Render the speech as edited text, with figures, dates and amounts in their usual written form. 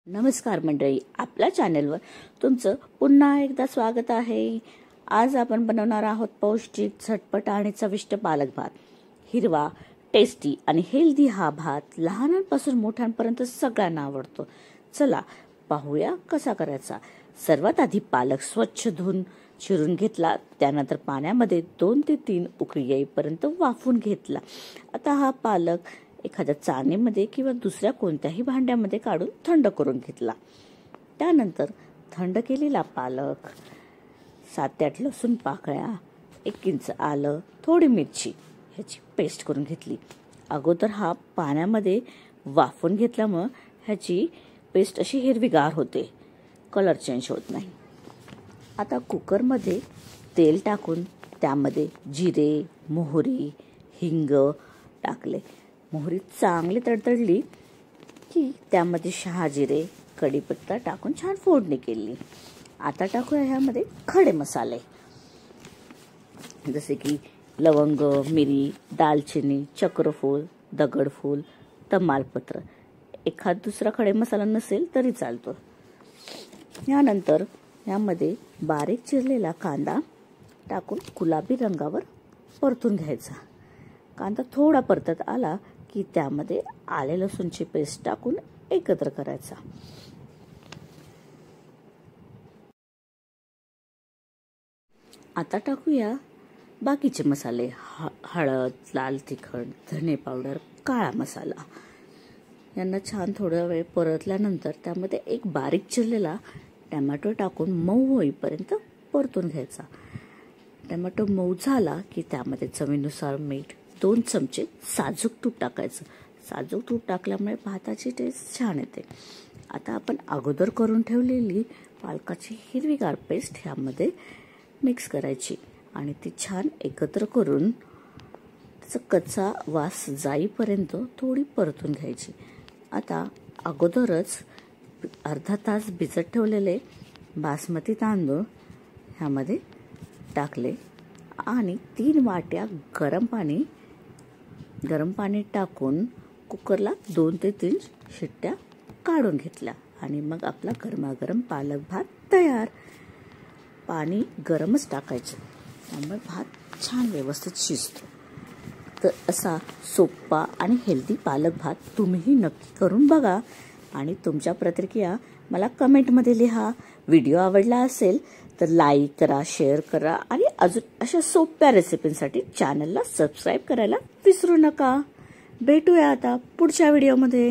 नमस्कार मंडळी, आपल्या चॅनलवर तुमचं पुन्हा एकदा स्वागत आहे। आज आपण बनवणार आहोत पौष्टिक, झटपट आणि चविष्ट पालक भात। हिरवा, टेस्टी आणि हेल्दी हा भात लहानांपासून मोठ्यांपर्यंत सगळ्यांना आवडतो। चला पाहूया कसा करायचा। सर्वात आधी पालक स्वच्छ धुवून चिरून घेतला, त्यानंतर पाण्यामध्ये 2 ते 3 उकळी येईपर्यंत वाफवून घेतला। आता हा पालक एखाद्या चाळणीमध्ये किंवा दुसऱ्या कोणत्याही भांड्यामध्ये काढून थंड करून घेतला। त्यानंतर थंड केलेला पालक, 7 ते 8 लसूण पाकळ्या, 1 इंच आलं, थोडी मिरची ह्याची पेस्ट करून घेतली। अगोदर हा पाण्यामध्ये वाफवून घेतल्यामुळे ह्याची पेस्ट अशी हिरवीगार होते, कलर चेंज होत नाही। आता कुकरमध्ये तेल टाकून त्यामध्ये जिरे, मोहरी, हिंग टाकले। मोहरी चांगली तडतडली की त्यामध्ये शहाजिरे, कढीपत्ता टाकून छान फोडणी केली। आता टाकूया ह्यामध्ये खडे मसाले, जसे की लवंग, मिरी, दालचिनी, चक्रफूल, दगडफूल, तमालपत्र। एखाद दुसरा खडे मसाला नसेल तरी चालतो। यानंतर यामध्ये बारीक चिरलेला कांदा टाकून गुलाबी रंगावर परतून घ्यायचा। कांदा थोडा परतत आला की त्यामध्ये आले लसूणची पेस्ट टाकून एकत्र करायचा। आता टाकूया बाकीचे मसाले, हळद, लाल तिखट, धने पावडर, काळा मसाला। यांना छान थोडा वेळ परतल्यानंतर त्यामध्ये एक बारीक चिरलेला टोमॅटो टाकून मऊ होईपर्यंत परतून घ्यायचा। टोमॅटो मऊ झाला की त्यामध्ये चवीनुसार मीठ, 2 चमचे साजूक तूप टाकायचं। साजूक तूप टाकल्यामुळे भाताची टेस्ट छान येते। आता आपण अगोदर करून ठेवलेली पालकाची हिरवीगार पेस्ट ह्यामध्ये मिक्स करायची आणि ती छान एकत्र करून त्याचा कच्चा वास जाईपर्यंत थोडी परतून घ्यायची। आता अगोदरच अर्धा तास भिजत ठेवलेले बासमती तांदूळ ह्यामध्ये टाकले आणि 3 वाट्या गरम पाणी टाकून कुकरला 2 ते 3 शिट्ट्या काढून घेतल्या आणि मग आपला गरमागरम पालक भात तयार। पाणी गरमच टाकायचं, त्यामुळे भात छान व्यवस्थित शिजतो। तर असा सोपा आणि हेल्दी पालक भात तुम्हीही नक्की करून बघा आणि तुमच्या प्रतिक्रिया मला कमेंटमध्ये लिहा। व्हिडिओ आवडला असेल तर लाईक करा, शेअर करा आणि अजून अशा सोप्या रेसिपींसाठी चॅनलला सबस्क्राईब करायला विसरू नका। भेटूया आता पुढच्या व्हिडिओमध्ये।